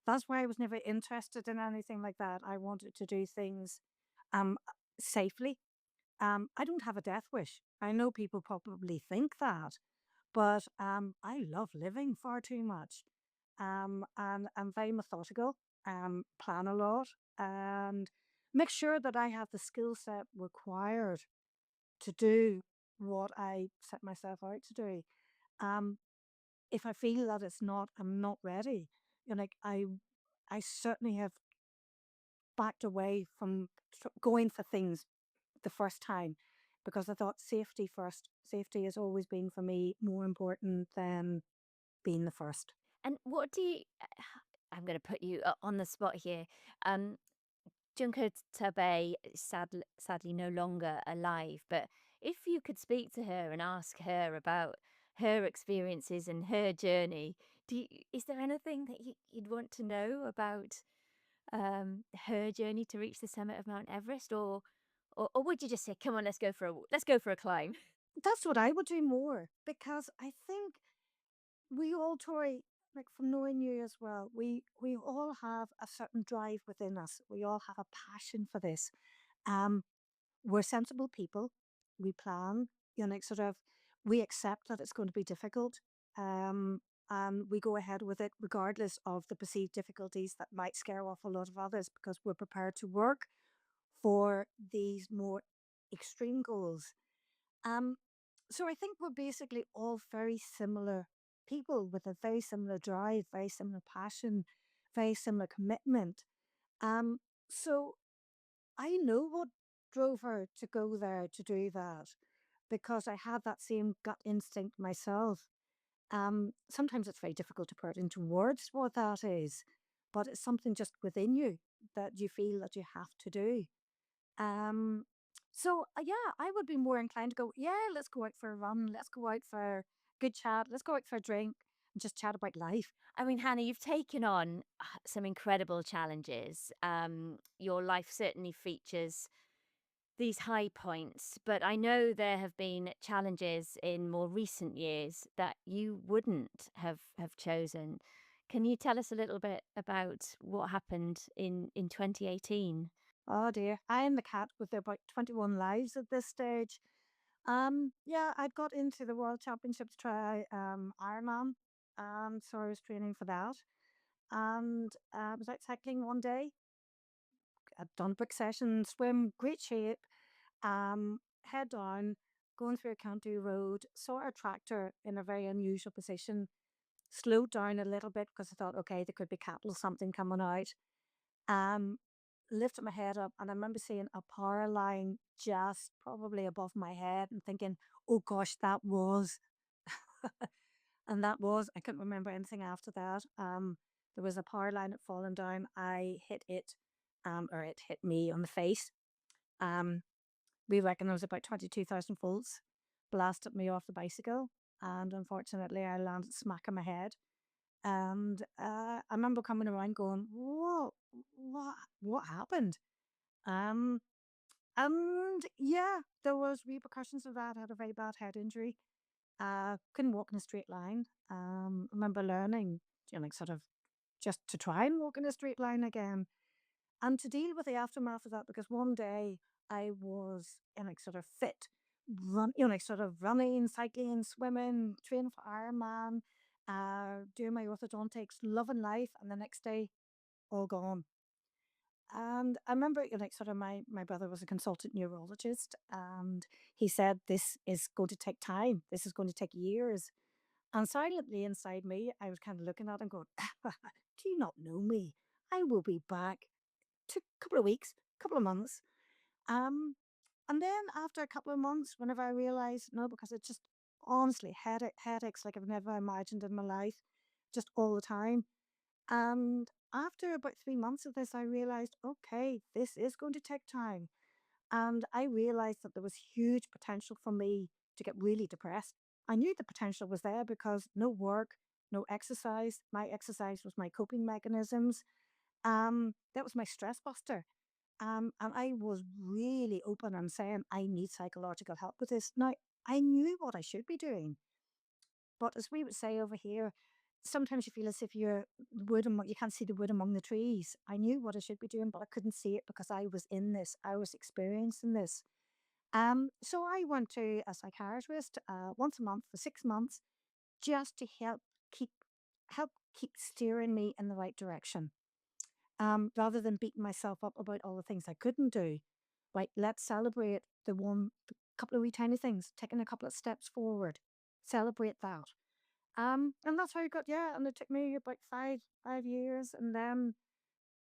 That's why I was never interested in anything like that. I wanted to do things um safely. I don't have a death wish. I know people probably think that, but I love living far too much. And I'm very methodical, plan a lot, and make sure that I have the skill set required to do what I set myself out to do. Um, if I feel that I'm not ready. Like I certainly have backed away from going for things the first time because I thought safety first. Safety has always been for me more important than being the first. And what do you, I'm going to put you on the spot here. Um, Junko Tabei is sadly no longer alive, but if you could speak to her and ask her about her experiences and her journey, Is there anything that you'd want to know about her journey to reach the summit of Mount Everest, or would you just say, "Come on, let's go for a climb"? That's what I would do more because I think we all, Tori, like from knowing you as well, we all have a certain drive within us. We all have a passion for this. Um, we're sensible people. We plan, sort of, we accept that it's going to be difficult. Um, and we go ahead with it regardless of the perceived difficulties that might scare off a lot of others because we're prepared to work for these more extreme goals. Um, so I think we're basically all very similar people with a very similar drive, very similar passion, very similar commitment. Um, so I know what drove her to go there to do that because I had that same gut instinct myself. Sometimes it's very difficult to put into words what that is, but it's something just within you that you feel that you have to do. Um, yeah, I would be more inclined to go, yeah, let's go out for a run. Let's go out for a good chat. Let's go out for a drink and just chat about life. I mean, Hannah, you've taken on some incredible challenges. Your life certainly features these high points, but I know there have been challenges in more recent years that you wouldn't have chosen. Can you tell us a little bit about what happened in 2018? Oh dear. I am the cat with about 21 lives at this stage. Yeah, I'd got into the World Championships try Ironman. So I was training for that. And I was out cycling one day. I'd done a brick session, swim, great shape. Head down, going through a county road, saw a tractor in a very unusual position, slowed down a little bit because I thought, okay, there could be cattle, something coming out. Um, Lifted my head up, and I remember seeing a power line just probably above my head and thinking, oh gosh, that was. And that was, I couldn't remember anything after that. There was a power line that fallen down. I hit it, or it hit me on the face. Um, we reckon there was about 22,000 volts blasted me off the bicycle. And unfortunately, I landed smack on my head. And I remember coming around going, "Whoa, what happened?" Um, and yeah, there was repercussions of that. I had a very bad head injury. Couldn't walk in a straight line. I remember learning, like sort of just to try and walk in a straight line again, and to deal with the aftermath of that. Because one day I was like sort of fit, like sort of running, cycling, swimming, training for Ironman, doing my orthodontics, loving life, and the next day, all gone. And I remember, like, sort of my brother was a consultant neurologist, and he said, "This is going to take time. This is going to take years." And silently inside me, I was kind of looking at him, going, "Do you not know me? I will be back to a couple of weeks, couple of months." Um, and then after a couple of months, whenever I realized, no, because it just honestly headaches like I've never imagined in my life, just all the time. And after about 3 months of this, I realized, okay, this is going to take time. And I realized that there was huge potential for me to get really depressed. I knew the potential was there because no work, no exercise. My exercise was my coping mechanisms. That was my stress buster. And I was really open and saying, I need psychological help with this. Now, I knew what I should be doing. But as we would say over here, sometimes you feel as if you can't see the wood among the trees. I knew what I should be doing, but I couldn't see it because I was in this. I was experiencing this. So I went to a psychiatrist once a month for 6 months just to keep help keep steering me in the right direction. Rather than beating myself up about all the things I couldn't do. Right, let's celebrate the couple of wee tiny things, taking a couple of steps forward. Celebrate that. And that's how I got, yeah, and it took me about five years, and then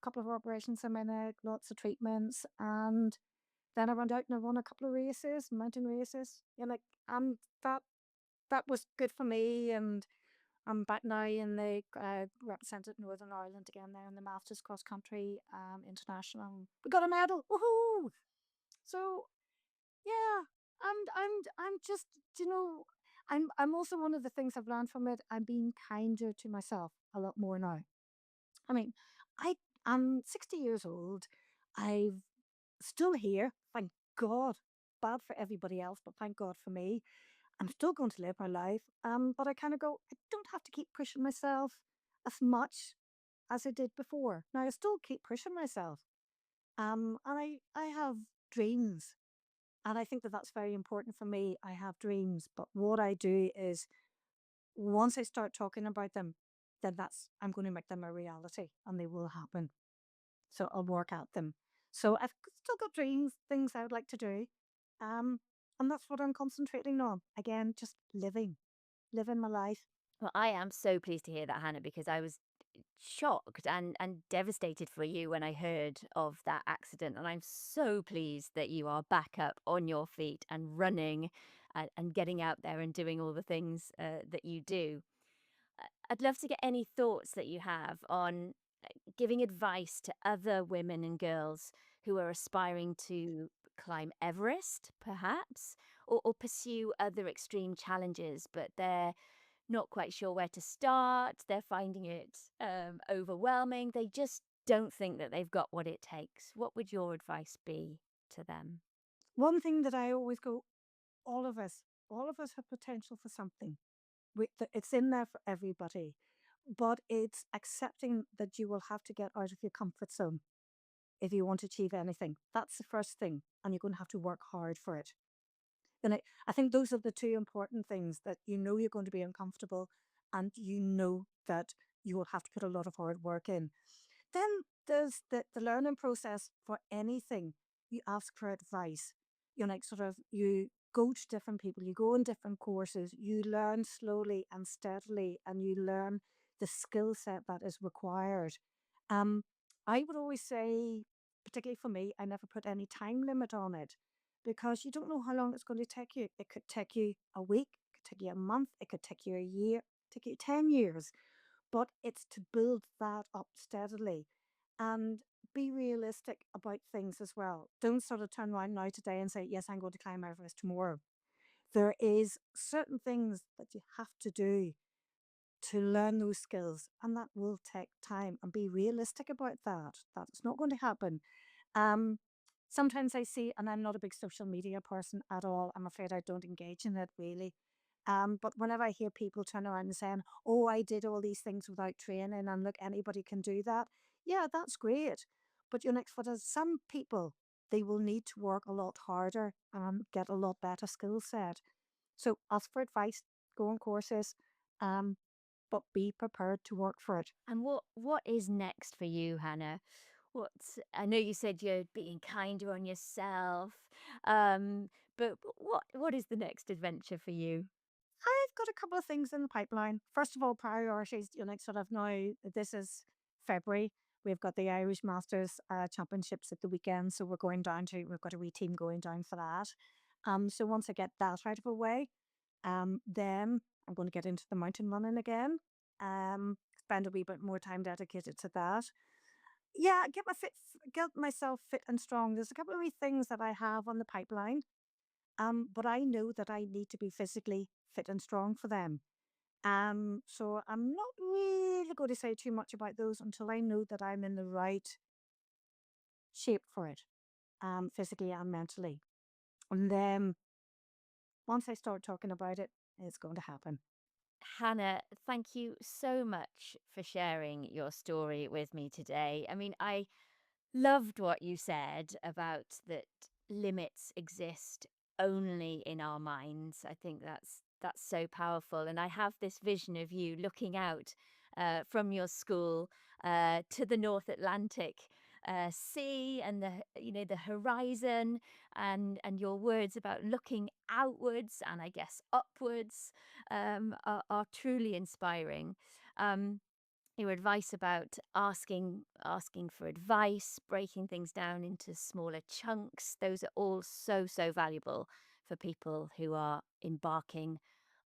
a couple of operations in my neck, lots of treatments, and then I went out and I won a couple of races, mountain races. Like, that that was good for me, and I'm back now in the represented Northern Ireland again there in the Masters Cross Country International. We got a medal, woohoo! So yeah, I'm just, you know, I'm also one of the things I've learned from it, I'm being kinder to myself a lot more now. I mean, I I'm 60 years old. I've still here, thank God. Bad for everybody else, but thank God for me. I'm still going to live my life. But I kind of go, I don't have to keep pushing myself as much as I did before. Now I still keep pushing myself. And I have dreams, and I think that that's very important for me. I have dreams, but what I do is once I start talking about them, then that's I'm going to make them a reality, and they will happen. So I'll work at them. So I've still got dreams, things I would like to do. Um, and that's what I'm concentrating on. Again, just living my life. Well, I am so pleased to hear that, Hannah, because I was shocked and devastated for you when I heard of that accident. And I'm so pleased that you are back up on your feet and running and getting out there and doing all the things that you do. I'd love to get any thoughts that you have on giving advice to other women and girls who are aspiring to climb Everest, perhaps, or pursue other extreme challenges, but they're not quite sure where to start. They're finding it overwhelming. They just don't think that they've got what it takes. What would your advice be to them? One thing that I always go, all of us, all of us have potential for something. It's in there for everybody, but it's accepting that you will have to get out of your comfort zone if you want to achieve anything. That's the first thing, and you're going to have to work hard for it. And I think those are the two important things, that you know you're going to be uncomfortable, and you know that you will have to put a lot of hard work in. Then there's the learning process for anything. You ask for advice. You know, like sort of you go to different people, you go in different courses, you learn slowly and steadily, and you learn the skill set that is required. Um, I would always say, particularly for me, I never put any time limit on it, because you don't know how long it's going to take you. It could take you a week, it could take you a month, it could take you a year, take you 10 years, but it's to build that up steadily and be realistic about things as well. Don't sort of turn around now today and say, yes, I'm going to climb Everest tomorrow. There is certain things that you have to do to learn those skills, and that will take time, and be realistic about that. That's not going to happen. Um, Sometimes I see, and I'm not a big social media person at all. I'm afraid I don't engage in it really. But whenever I hear people turn around and saying, "Oh, I did all these things without training, and look, anybody can do that," yeah, that's great. But you know, for some people, they will need to work a lot harder and get a lot better skill set. So ask for advice, go on courses, um, but be prepared to work for it. And what is next for you, Hannah? What's I know you said you're being kinder on yourself, but what is the next adventure for you? I've got a couple of things in the pipeline. First of all, priorities. You know, like sort of now, this is February. We've got the Irish Masters Championships at the weekend, so we've got a wee team going down for that. So once I get that out of the way, then I'm going to get into the mountain running again. Spend a wee bit more time dedicated to that. Yeah, get myself fit and strong. There's a couple of wee things that I have on the pipeline. But I know that I need to be physically fit and strong for them. So I'm not really going to say too much about those until I know that I'm in the right shape for it, physically and mentally. And then once I start talking about it, it's going to happen. Hannah, thank you so much for sharing your story with me today. I mean, I loved what you said about that limits exist only in our minds. I think that's so powerful, and I have this vision of you looking out from your school to the North Atlantic sea and the horizon, and your words about looking outwards and I guess upwards are truly inspiring. Um, your advice about asking for advice, breaking things down into smaller chunks, those are all so valuable for people who are embarking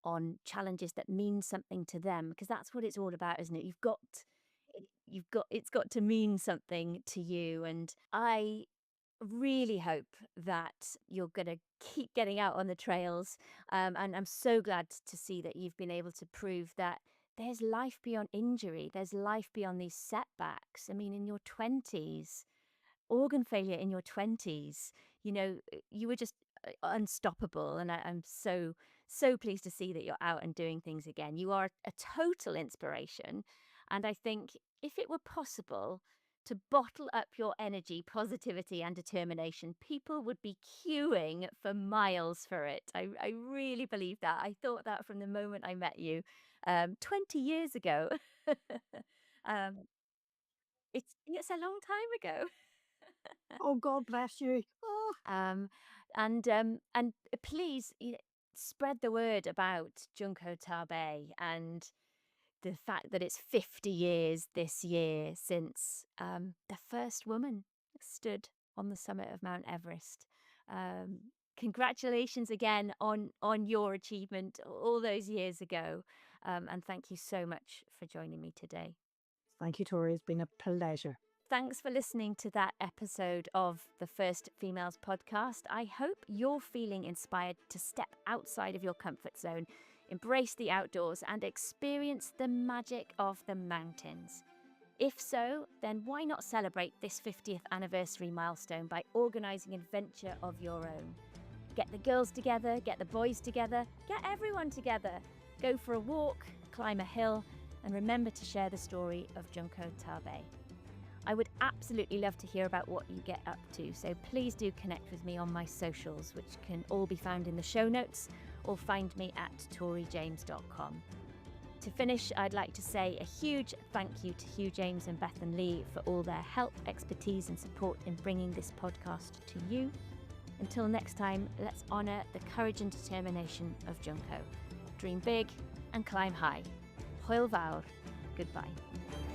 on challenges that mean something to them, because that's what it's all about, isn't it? It's got to mean something to you. And I really hope that you're going to keep getting out on the trails. And I'm so glad to see that you've been able to prove that there's life beyond injury, there's life beyond these setbacks. I mean, in your 20s, organ failure in your 20s, you were just unstoppable. And I'm so pleased to see that you're out and doing things again. You are a total inspiration. And I think if it were possible to bottle up your energy, positivity, and determination, people would be queuing for miles for it. I really believe that. I thought that from the moment I met you 20 years ago. um, it's a long time ago. Oh, God bless you. Oh, Um, and please spread the word about Junko Tabei and the fact that it's 50 years this year since the first woman stood on the summit of Mount Everest. Congratulations again on your achievement all those years ago, and thank you so much for joining me today. thank you, Tori. It's been a pleasure. Thanks for listening to that episode of the First Females podcast. I hope you're feeling inspired to step outside of your comfort zone, embrace the outdoors, and experience the magic of the mountains. If so, then why not celebrate this 50th anniversary milestone by organising an adventure of your own? Get the girls together, get the boys together, get everyone together. Go for a walk, climb a hill, and remember to share the story of Junko Tabei. I would absolutely love to hear about what you get up to, so please do connect with me on my socials, which can all be found in the show notes, or find me at toryjames.com. To finish, I'd like to say a huge thank you to Hugh James and Bethan Lee for all their help, expertise and support in bringing this podcast to you. Until next time, let's honour the courage and determination of Junko. Dream big and climb high. Hwyl fawr. Goodbye.